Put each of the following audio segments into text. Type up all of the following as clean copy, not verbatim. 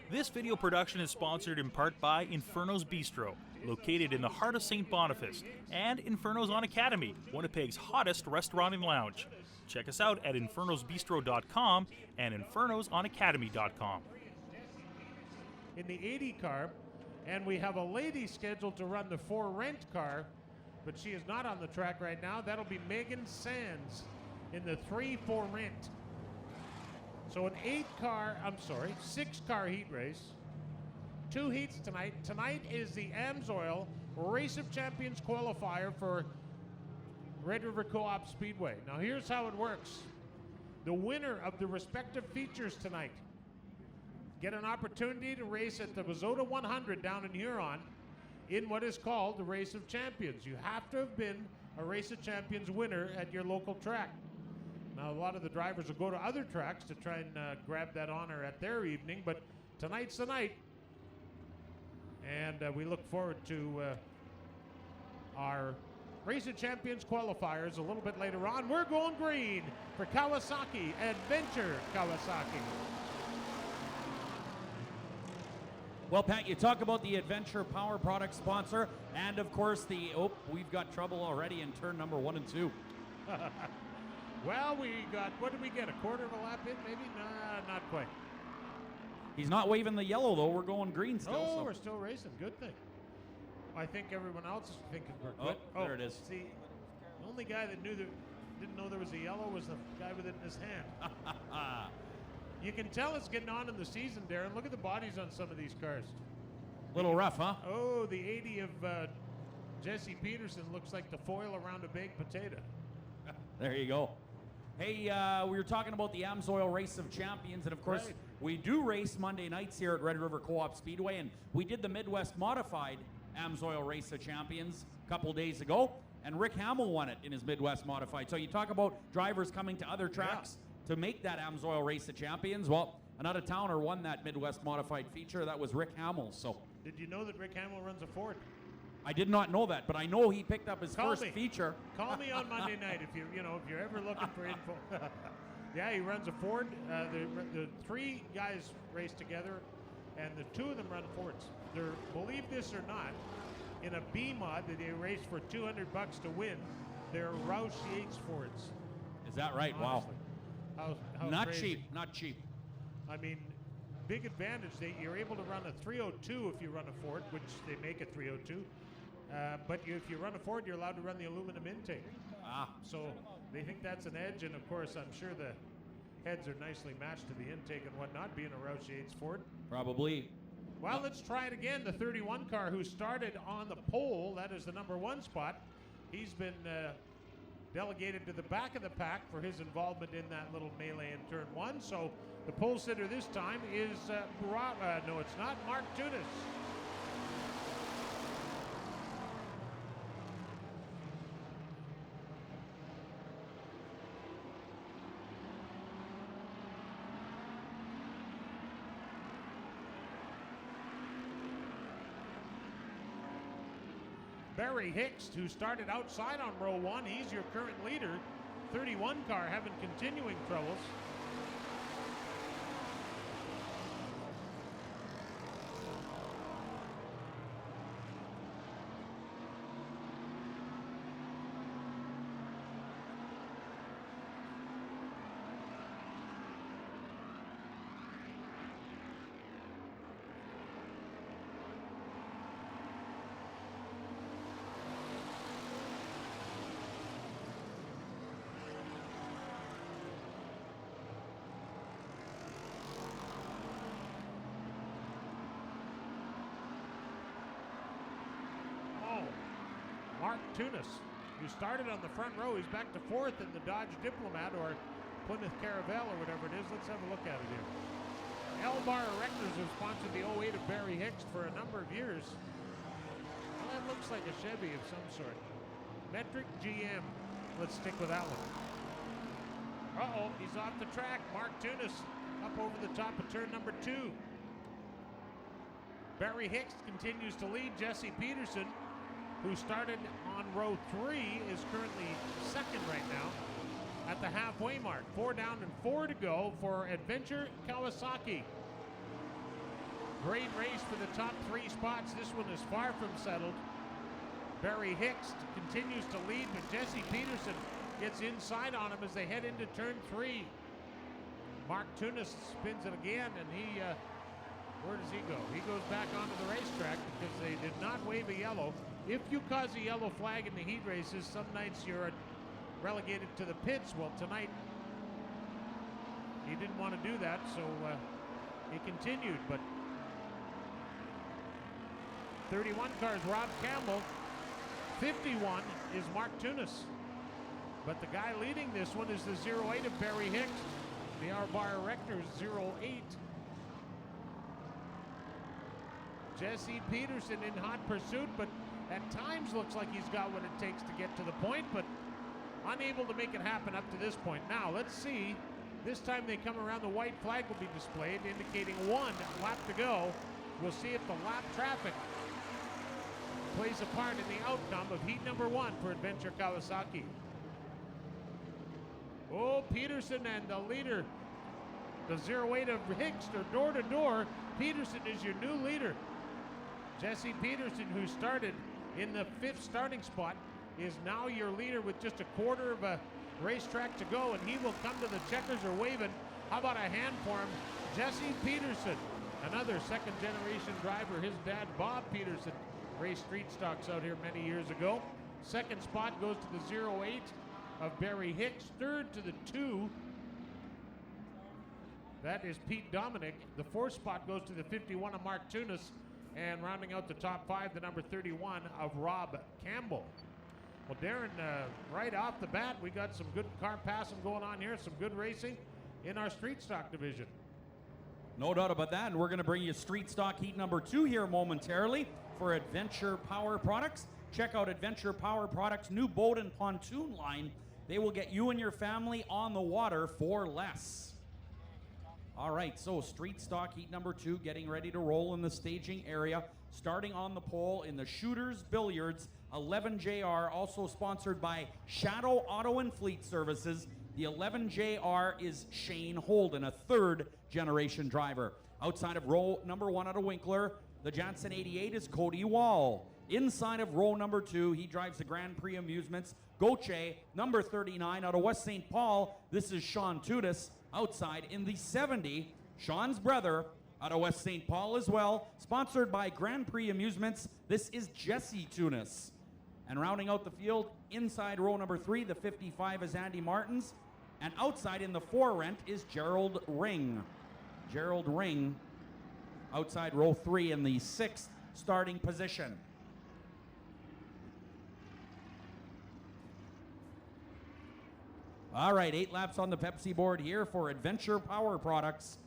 This video production is sponsored in part by Inferno's Bistro, located in the heart of St. Boniface, and Inferno's on Academy, Winnipeg's hottest restaurant and lounge. Check us out at infernosbistro.com and infernosonacademy.com. In the 80 car, and we have a lady scheduled to run the 4 rent car, but she is not on the track right now. That'll be Megan Sands in the 3 for rent. So an 6-car heat race. 2 heats tonight. Tonight is the AMSOIL Race of Champions qualifier for Red River Co-op Speedway. Now here's how it works. The winner of the respective features tonight get an opportunity to race at the Wazota 100 down in Huron in what is called the Race of Champions. You have to have been a Race of Champions winner at your local track. Now, a lot of the drivers will go to other tracks to try and grab that honor at their evening, but tonight's the night. And we look forward to our Race of Champions qualifiers a little bit later on. We're going green for Kawasaki, Adventure Kawasaki. Well, Pat, you talk about the Adventure Power Product sponsor, and of course we've got trouble already in turn number 1 and 2. Well, we got, what did we get, a quarter of a lap in maybe? Nah, not quite. He's not waving the yellow, though. We're going green still. Oh, so. we're still racing. Good thing. I think everyone else is thinking we're good. Oh, there it is. See, the only guy that didn't know there was a yellow was the guy with it in his hand. You can tell it's getting on in the season, Darren. Look at the bodies on some of these cars. Little rough, huh? Oh, the 80 of Jesse Peterson looks like the foil around a baked potato. There you go. Hey, we were talking about the AMSOIL Race of Champions, and of course, Right. we do race Monday nights here at Red River Co-op Speedway, and we did the Midwest Modified AMSOIL Race of Champions a couple days ago, and Rick Hamill won it in his Midwest Modified. So you talk about drivers coming to other tracks to make that AMSOIL Race of Champions. Well, an out-of-towner won that Midwest Modified feature. That was Rick Hamill. So Did you know that Rick Hamill runs a Ford? I did not know that, but I know he picked up his Call first me. feature. Call me on Monday night if you're ever looking for info. Yeah, he runs a Ford. The 3 guys race together, and the 2 of them run Fords. They're, believe this or not, in a B mod that they race for $200 to win. They're Roush Yates Fords. Is that right? Honestly. Wow. How Not crazy. cheap. Not cheap. I mean, big advantage. You're able to run a 302 if you run a Ford, which they make a 302. But if you run a Ford, you're allowed to run the aluminum intake. So they think that's an edge, and of course, I'm sure the heads are nicely matched to the intake and whatnot, being a Roush Yates Ford. Probably. Well, let's try it again. The 31 car who started on the pole, that is the number 1 spot. He's been delegated to the back of the pack for his involvement in that little melee in turn 1. So the pole sitter this time is, no, it's not, Mark Tunis. Barry Hicks, who started outside on row 1, he's your current leader. 31 car having continuing troubles. Mark Tunis, who started on the front row. He's back to 4th in the Dodge Diplomat or Plymouth Caravelle or whatever it is. Let's have a look at it here. Elbar Erectors have sponsored the 08 of Barry Hicks for a number of years. Well, that looks like a Chevy of some sort. Metric GM. Let's stick with that one. Uh-oh, he's off the track. Mark Tunis up over the top of turn number 2. Barry Hicks continues to lead. Jesse Peterson, who started on row 3, is currently 2nd right now at the halfway mark. 4 down and 4 to go for Adventure Kawasaki. Great race for the top 3 spots. This one is far from settled. Barry Hicks continues to lead, but Jesse Peterson gets inside on him as they head into turn 3. Mark Tunis spins it again, and he, where does he go? He goes back onto the racetrack because they did not wave a yellow. If you cause a yellow flag in the heat races, some nights you're relegated to the pits. Well, tonight he didn't want to do that, so he continued. But 31 cars, Rob Campbell. 51 is Mark Tunis. But the guy leading this one is the 08 of Barry Hicks. The R-Bar Rector's 08. Jesse Peterson in hot pursuit, but at times looks like he's got what it takes to get to the point, but unable to make it happen up to this point. Now, let's see. This time they come around, the white flag will be displayed, indicating 1 lap to go. We'll see if the lap traffic plays a part in the outcome of heat number 1 for Adventure Kawasaki. Oh, Peterson and the leader, the 08 of Hicks, are door to door. Peterson is your new leader. Jesse Peterson, who started in the 5th starting spot, is now your leader with just a quarter of a racetrack to go, and he will come to the checkers or waving. How about a hand for him? Jesse Peterson, another second-generation driver. His dad, Bob Peterson, raced street stocks out here many years ago. Second spot goes to the 08 of Barry Hicks. Third to the 2. That is Pete Dominic. The 4th spot goes to the 51 of Mark Tunis. And rounding out the top 5, the number 31 of Rob Campbell. Well, Darren, right off the bat, we got some good car passing going on here, some good racing in our street stock division. No doubt about that, and we're going to bring you street stock heat number 2 here momentarily for Adventure Power Products. Check out Adventure Power Products' new boat and pontoon line. They will get you and your family on the water for less. All right, so street stock heat number 2 getting ready to roll in the staging area. Starting on the pole in the Shooters Billiards, 11JR, also sponsored by Shadow Auto and Fleet Services. The 11JR is Shane Holden, a 3rd-generation driver. Outside of row number 1 out of Winkler, the Janssen 88 is Cody Wall. Inside of row number 2, he drives the Grand Prix Amusements. Goche, number 39 out of West St. Paul. This is Sean Tudis. Outside in the 70, Sean's brother out of West St. Paul as well. Sponsored by Grand Prix Amusements. This is Jesse Tunis. And rounding out the field, inside row number 3, the 55 is Andy Martins. And outside in the 4 rent is Gerald Ring. Gerald Ring outside row 3 in the 6th starting position. All right, 8 laps on the Pepsi board here for Adventure Power Products.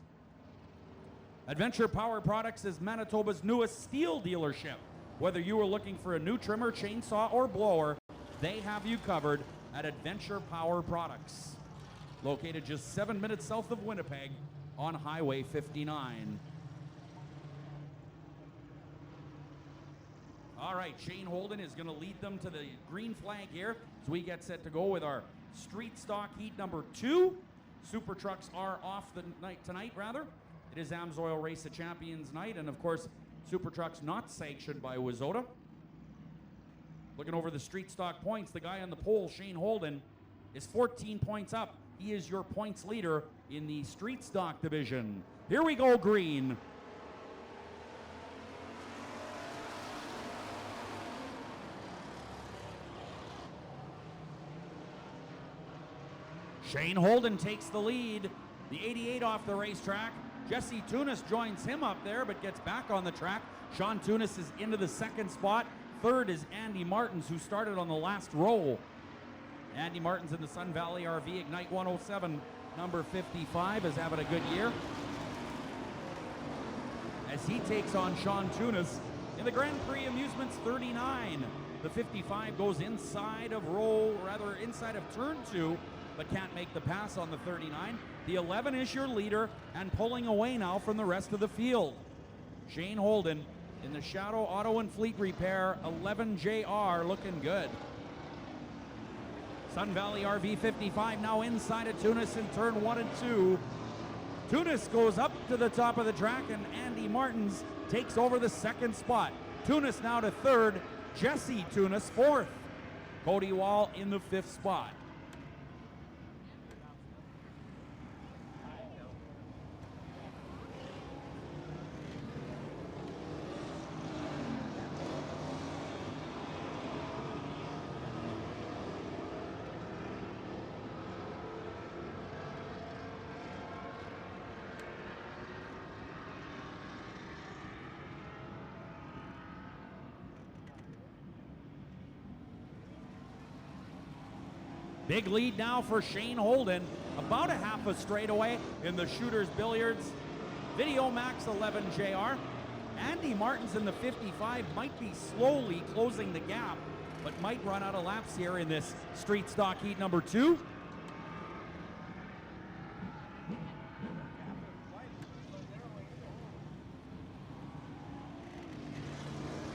Adventure Power Products is Manitoba's newest steel dealership. Whether you are looking for a new trimmer, chainsaw, or blower, they have you covered at Adventure Power Products. Located just 7 minutes south of Winnipeg on Highway 59. All right, Shane Holden is going to lead them to the green flag here as we get set to go with our street stock heat number 2. Super trucks are off the night tonight, rather. It is AMSOIL Race of Champions night, and of course, super trucks not sanctioned by Wizota. Looking over the street stock points, the guy on the pole, Shane Holden, is 14 points up. He is your points leader in the street stock division. Here we go, green. Shane Holden takes the lead. The 88 off the racetrack. Jesse Tunis joins him up there, but gets back on the track. Sean Tunis is into the 2nd spot. 3rd is Andy Martins, who started on the last row. Andy Martins in the Sun Valley RV Ignite 107, number 55, is having a good year. As he takes on Sean Tunis in the Grand Prix Amusements 39. The 55 goes inside of inside of turn 2, but can't make the pass on the 39. The 11 is your leader and pulling away now from the rest of the field. Shane Holden in the Shadow Auto and Fleet Repair 11JR looking good. Sun Valley RV 55 now inside of Tunis in turn 1 and 2. Tunis goes up to the top of the track, and Andy Martins takes over the second spot. Tunis now to third, Jesse Tunis fourth. Cody Wall in the fifth spot. Big lead now for Shane Holden, about a half a straightaway in the Shooters Billiards Video Max 11 JR. Andy Martins in the 55 might be slowly closing the gap, but might run out of laps here in this street stock heat number 2.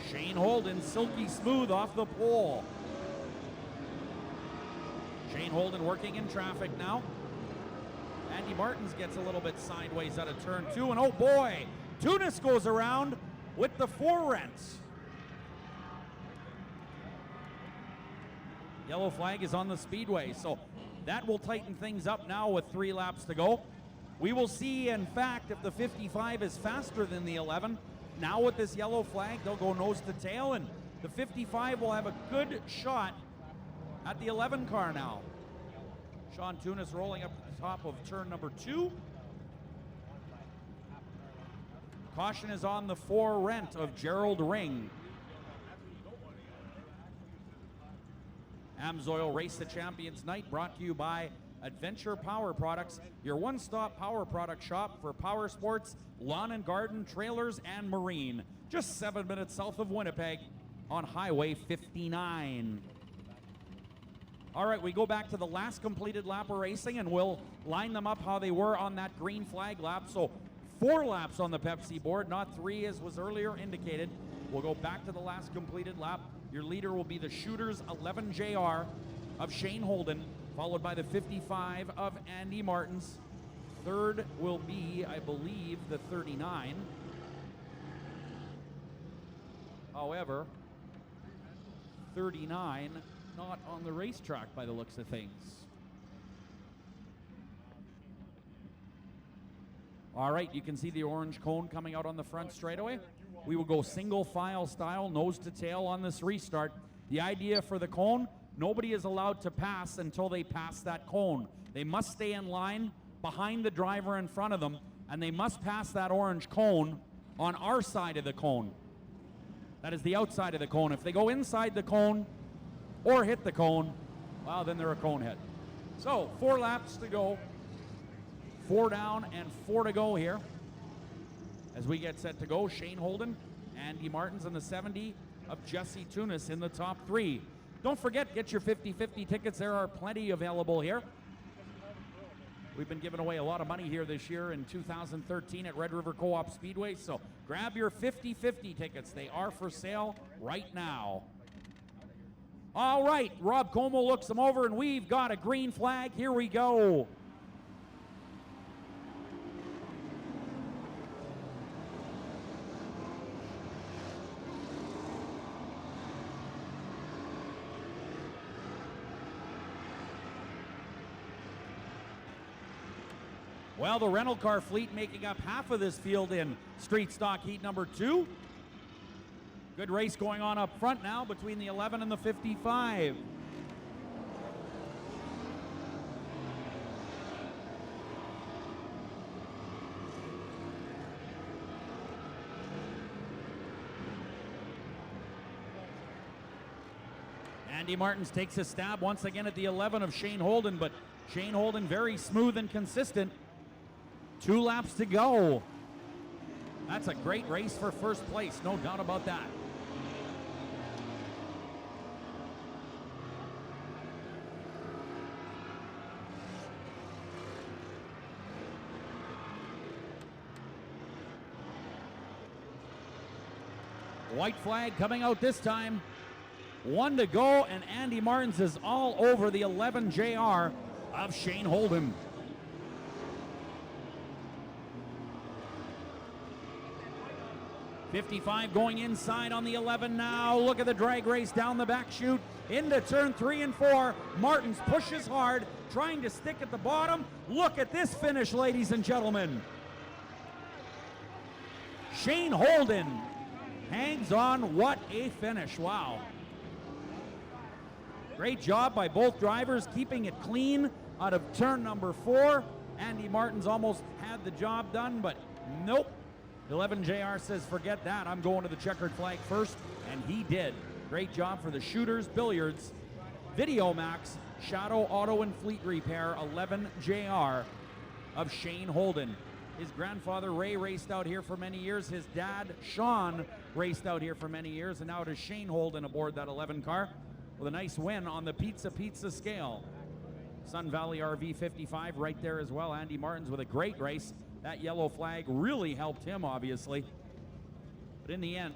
Shane Holden silky smooth off the pole. Shane Holden working in traffic now. Andy Martins gets a little bit sideways out of turn 2, and oh boy, Tunis goes around with the 4 rents. Yellow flag is on the Speedway, so that will tighten things up now with 3 laps to go. We will see, in fact, if the 55 is faster than the 11. Now with this yellow flag, they'll go nose to tail, and the 55 will have a good shot at the 11 car now. Sean Tunis rolling up to the top of turn number 2. Caution is on the 4 rent of Gerald Ring. Amsoil Race the Champions Night brought to you by Adventure Power Products, your one-stop power product shop for power sports, lawn and garden, trailers, and marine. Just 7 minutes south of Winnipeg on Highway 59. All right, we go back to the last completed lap of racing, and we'll line them up how they were on that green flag lap. So 4 laps on the Pepsi board, not 3 as was earlier indicated. We'll go back to the last completed lap. Your leader will be the Shooters 11 JR of Shane Holden, followed by the 55 of Andy Martins. Third will be, I believe, the 39. However, 39 not on the racetrack by the looks of things. All right, you can see the orange cone coming out on the front straightaway. We will go single file style, nose to tail on this restart. The idea for the cone, nobody is allowed to pass until they pass that cone. They must stay in line behind the driver in front of them, and they must pass that orange cone on our side of the cone. That is the outside of the cone. If they go inside the cone or hit the cone, well, then they're a cone head. So 4 laps to go. 4 down and 4 to go here. As we get set to go, Shane Holden, Andy Martins, and the 70 of Jesse Tunis in the top 3. Don't forget, get your 50-50 tickets. There are plenty available here. We've been giving away a lot of money here this year in 2013 at Red River Co-op Speedway, so grab your 50-50 tickets. They are for sale right now. All right, Rob Como looks them over, and we've got a green flag. Here we go. Well, the rental car fleet making up half of this field in street stock heat number 2. Good race going on up front now between the 11 and the 55. Andy Martins takes a stab once again at the 11 of Shane Holden, but Shane Holden very smooth and consistent. 2 laps to go. That's a great race for first place, no doubt about that. White flag coming out this time. 1 to go, and Andy Martins is all over the 11 JR of Shane Holden. 55 going inside on the 11 now. Look at the drag race down the back chute into turn 3 and 4. Martins pushes hard, trying to stick at the bottom. Look at this finish, ladies and gentlemen. Shane Holden hangs on. What a finish. Wow. Great job by both drivers keeping it clean out of turn number 4. Andy Martins almost had the job done, but nope. 11 JR says, forget that. I'm going to the checkered flag first, and he did. Great job for the Shooters Billiards. Video Max, Shadow Auto and Fleet Repair, 11 JR of Shane Holden. His grandfather Ray raced out here for many years. His dad Sean raced out here for many years, and now it is Shane Holden aboard that 11 car with a nice win on the Pizza scale. Sun Valley RV 55 right there as well. Andy Martins with a great race. That yellow flag really helped him, obviously. But in the end,